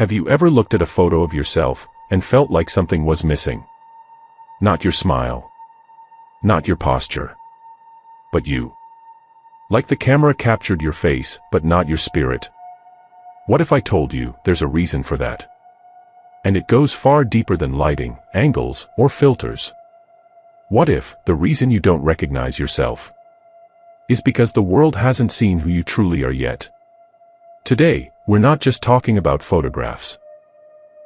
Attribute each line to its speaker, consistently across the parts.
Speaker 1: Have you ever looked at a photo of yourself and felt like something was missing? Not your smile. Not your posture. But you. Like the camera captured your face, but not your spirit. What if I told you there's a reason for that? And it goes far deeper than lighting, angles, or filters. What if the reason you don't recognize yourself is because the world hasn't seen who you truly are yet? Today, we're not just talking about photographs.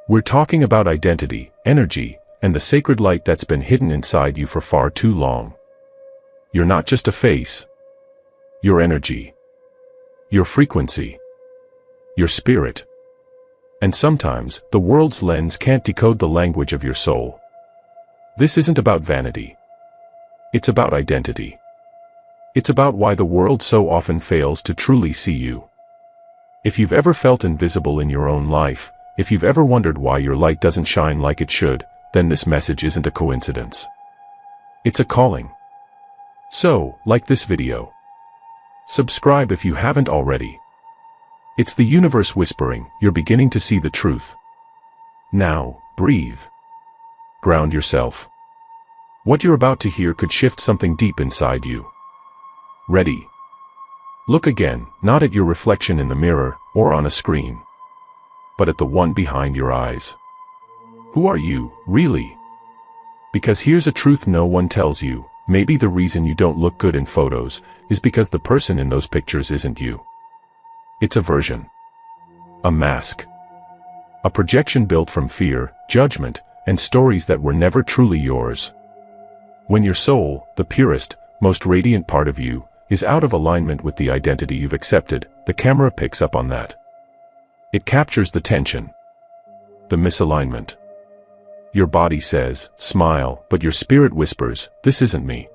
Speaker 1: We're talking about identity, energy, and the sacred light that's been hidden inside you for far too long. You're not just a face. Your energy. Your frequency. Your spirit. And sometimes, the world's lens can't decode the language of your soul. This isn't about vanity. It's about identity. It's about why the world so often fails to truly see you. If you've ever felt invisible in your own life, if you've ever wondered why your light doesn't shine like it should, then this message isn't a coincidence. It's a calling. So, like this video. Subscribe if you haven't already. It's the universe whispering, you're beginning to see the truth. Now, breathe. Ground yourself. What you're about to hear could shift something deep inside you. Ready? Look again, not at your reflection in the mirror, or on a screen, but at the one behind your eyes. Who are you, really? Because here's a truth no one tells you. Maybe the reason you don't look good in photos is because the person in those pictures isn't you. It's a version. A mask. A projection built from fear, judgment, and stories that were never truly yours. When your soul, the purest, most radiant part of you, is out of alignment with the identity you've accepted, the camera picks up on that. It captures the tension. The misalignment. Your body says, smile, but your spirit whispers, this isn't me.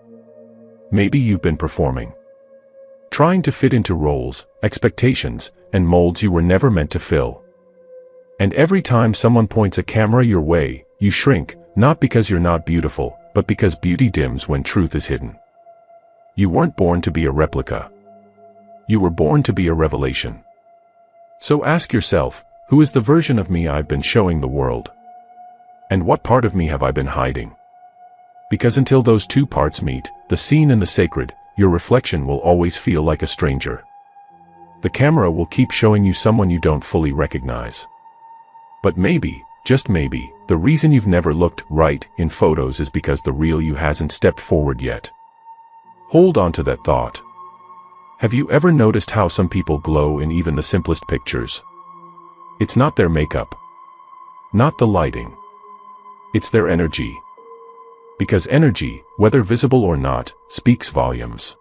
Speaker 1: Maybe you've been performing. Trying to fit into roles, expectations, and molds you were never meant to fill. And every time someone points a camera your way, you shrink, not because you're not beautiful, but because beauty dims when truth is hidden. You weren't born to be a replica. You were born to be a revelation. So ask yourself, who is the version of me I've been showing the world? And what part of me have I been hiding? Because until those two parts meet, the seen and the sacred, your reflection will always feel like a stranger. The camera will keep showing you someone you don't fully recognize. But maybe, just maybe, the reason you've never looked right in photos is because the real you hasn't stepped forward yet. Hold on to that thought. Have you ever noticed how some people glow in even the simplest pictures? It's not their makeup. Not the lighting. It's their energy. Because energy, whether visible or not, speaks volumes.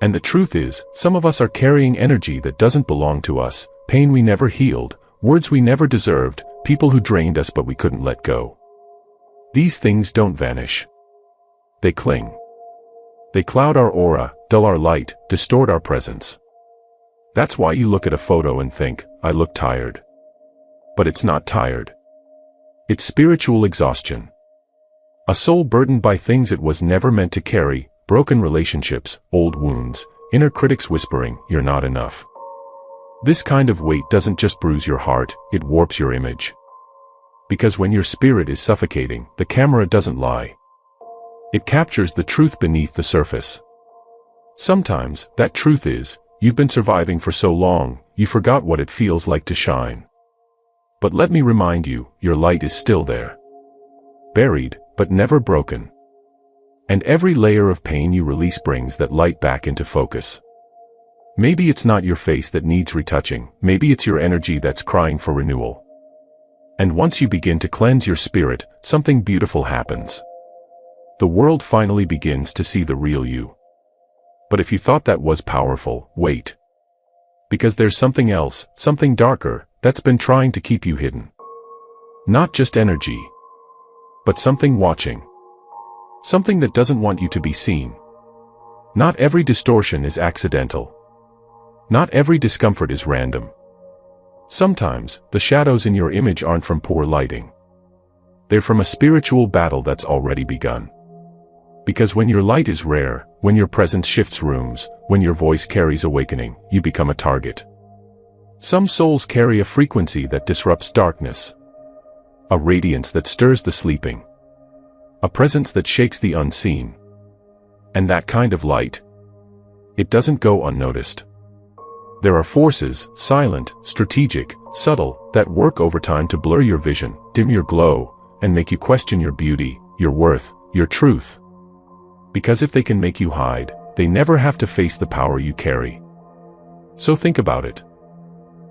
Speaker 1: And the truth is, some of us are carrying energy that doesn't belong to us, pain we never healed, words we never deserved, people who drained us but we couldn't let go. These things don't vanish. They cling. They cloud our aura, dull our light, distort our presence. That's why you look at a photo and think, I look tired. But it's not tired. It's spiritual exhaustion. A soul burdened by things it was never meant to carry, broken relationships, old wounds, inner critics whispering, you're not enough. This kind of weight doesn't just bruise your heart, it warps your image. Because when your spirit is suffocating, the camera doesn't lie. It captures the truth beneath the surface. Sometimes, that truth is, you've been surviving for so long, you forgot what it feels like to shine. But let me remind you, your light is still there. Buried, but never broken. And every layer of pain you release brings that light back into focus. Maybe it's not your face that needs retouching, maybe it's your energy that's crying for renewal. And once you begin to cleanse your spirit, something beautiful happens. The world finally begins to see the real you. But if you thought that was powerful, wait. Because there's something else, something darker, that's been trying to keep you hidden. Not just energy, but something watching. Something that doesn't want you to be seen. Not every distortion is accidental. Not every discomfort is random. Sometimes, the shadows in your image aren't from poor lighting. They're from a spiritual battle that's already begun. Because when your light is rare, when your presence shifts rooms, when your voice carries awakening, you become a target. Some souls carry a frequency that disrupts darkness. A radiance that stirs the sleeping. A presence that shakes the unseen. And that kind of light, it doesn't go unnoticed. There are forces, silent, strategic, subtle, that work overtime to blur your vision, dim your glow, and make you question your beauty, your worth, your truth. Because if they can make you hide, they never have to face the power you carry. So think about it.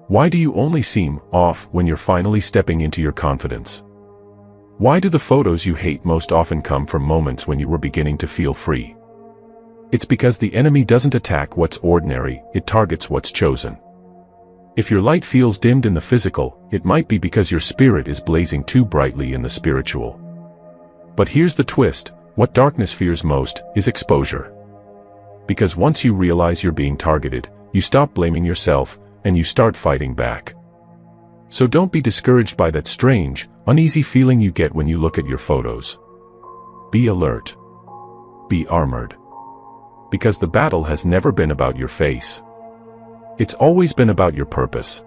Speaker 1: Why do you only seem off when you're finally stepping into your confidence? Why do the photos you hate most often come from moments when you were beginning to feel free? It's because the enemy doesn't attack what's ordinary, it targets what's chosen. If your light feels dimmed in the physical, it might be because your spirit is blazing too brightly in the spiritual. But here's the twist, what darkness fears most is exposure. Because once you realize you're being targeted, you stop blaming yourself, and you start fighting back. So don't be discouraged by that strange, uneasy feeling you get when you look at your photos. Be alert. Be armored. Because the battle has never been about your face. It's always been about your purpose.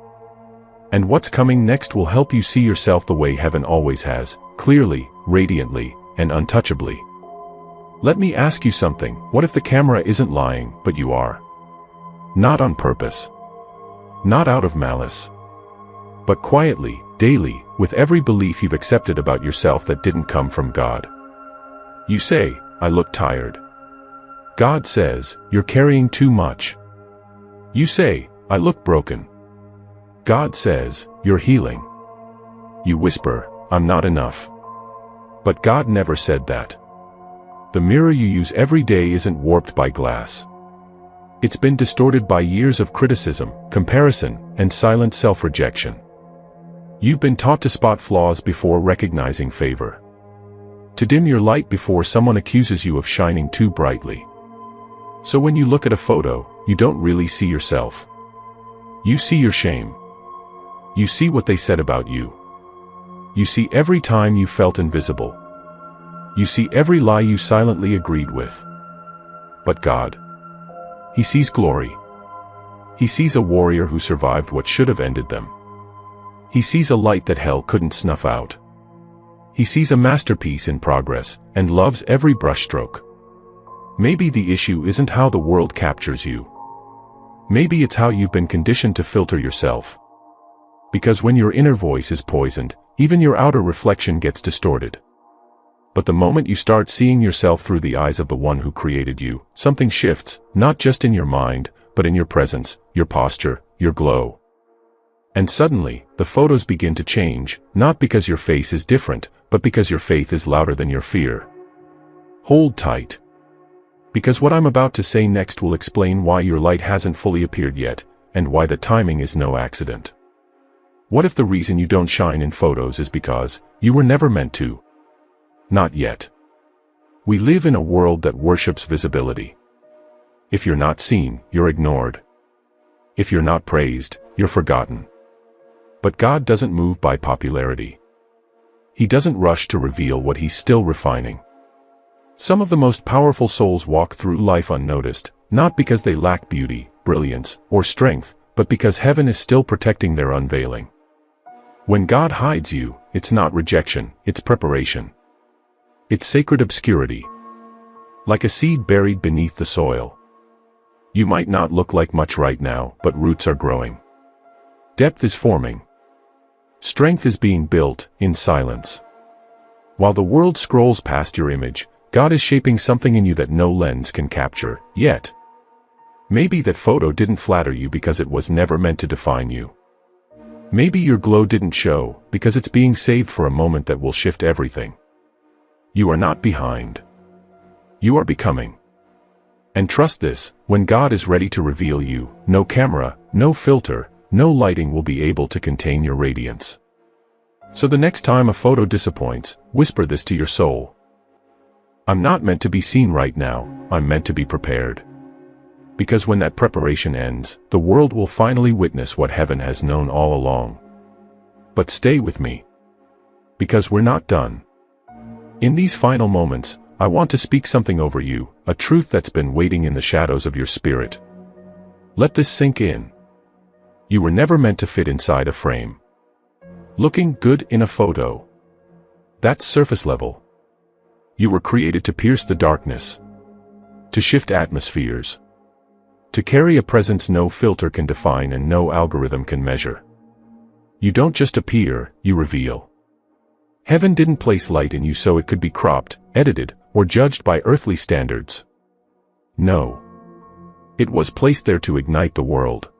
Speaker 1: And what's coming next will help you see yourself the way heaven always has, clearly, radiantly, and untouchably. Let me ask you something, what if the camera isn't lying, but you are? Not on purpose. Not out of malice. But quietly, daily, with every belief you've accepted about yourself that didn't come from God. You say, I look tired. God says, you're carrying too much. You say, I look broken. God says, you're healing. You whisper, I'm not enough. But God never said that. The mirror you use every day isn't warped by glass. It's been distorted by years of criticism, comparison, and silent self-rejection. You've been taught to spot flaws before recognizing favor. To dim your light before someone accuses you of shining too brightly. So when you look at a photo, you don't really see yourself. You see your shame. You see what they said about you. You see every time you felt invisible. You see every lie you silently agreed with. But God, He sees glory. He sees a warrior who survived what should have ended them. He sees a light that hell couldn't snuff out. He sees a masterpiece in progress, and loves every brushstroke. Maybe the issue isn't how the world captures you. Maybe it's how you've been conditioned to filter yourself. Because when your inner voice is poisoned, even your outer reflection gets distorted. But the moment you start seeing yourself through the eyes of the one who created you, something shifts, not just in your mind, but in your presence, your posture, your glow. And suddenly, the photos begin to change, not because your face is different, but because your faith is louder than your fear. Hold tight. Because what I'm about to say next will explain why your light hasn't fully appeared yet, and why the timing is no accident. What if the reason you don't shine in photos is because you were never meant to? Not yet. We live in a world that worships visibility. If you're not seen, you're ignored. If you're not praised, you're forgotten. But God doesn't move by popularity. He doesn't rush to reveal what He's still refining. Some of the most powerful souls walk through life unnoticed, not because they lack beauty, brilliance, or strength, but because heaven is still protecting their unveiling. When God hides you, it's not rejection, it's preparation. It's sacred obscurity. Like a seed buried beneath the soil. You might not look like much right now, but roots are growing. Depth is forming. Strength is being built, in silence. While the world scrolls past your image, God is shaping something in you that no lens can capture, yet. Maybe that photo didn't flatter you because it was never meant to define you. Maybe your glow didn't show, because it's being saved for a moment that will shift everything. You are not behind. You are becoming. And trust this, when God is ready to reveal you, no camera, no filter, no lighting will be able to contain your radiance. So the next time a photo disappoints, whisper this to your soul. I'm not meant to be seen right now, I'm meant to be prepared. Because when that preparation ends, the world will finally witness what heaven has known all along. But stay with me. Because we're not done. In these final moments, I want to speak something over you, a truth that's been waiting in the shadows of your spirit. Let this sink in. You were never meant to fit inside a frame. Looking good in a photo. That's surface level. You were created to pierce the darkness. To shift atmospheres. To carry a presence no filter can define and no algorithm can measure. You don't just appear, you reveal. Heaven didn't place light in you so it could be cropped, edited, or judged by earthly standards. No. It was placed there to ignite the world.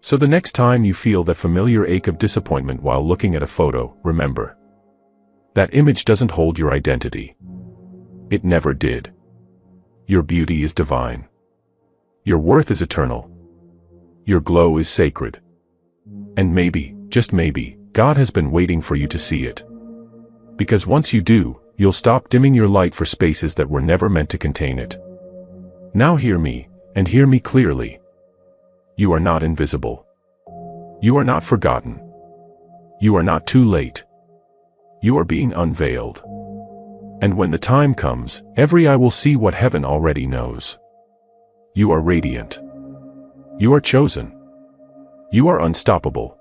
Speaker 1: So the next time you feel that familiar ache of disappointment while looking at a photo, remember. That image doesn't hold your identity. It never did. Your beauty is divine. Your worth is eternal. Your glow is sacred. And maybe, just maybe, God has been waiting for you to see it. Because once you do, you'll stop dimming your light for spaces that were never meant to contain it. Now hear me, and hear me clearly. You are not invisible. You are not forgotten. You are not too late. You are being unveiled. And when the time comes, every eye will see what heaven already knows. You are radiant. You are chosen. You are unstoppable.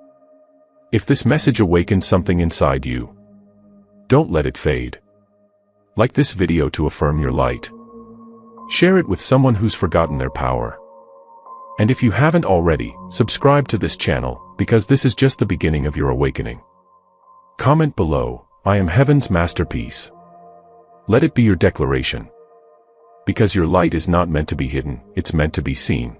Speaker 1: If this message awakened something inside you, don't let it fade. Like this video to affirm your light. Share it with someone who's forgotten their power. And if you haven't already, subscribe to this channel, because this is just the beginning of your awakening. Comment below, I am heaven's masterpiece. Let it be your declaration. Because your light is not meant to be hidden, it's meant to be seen.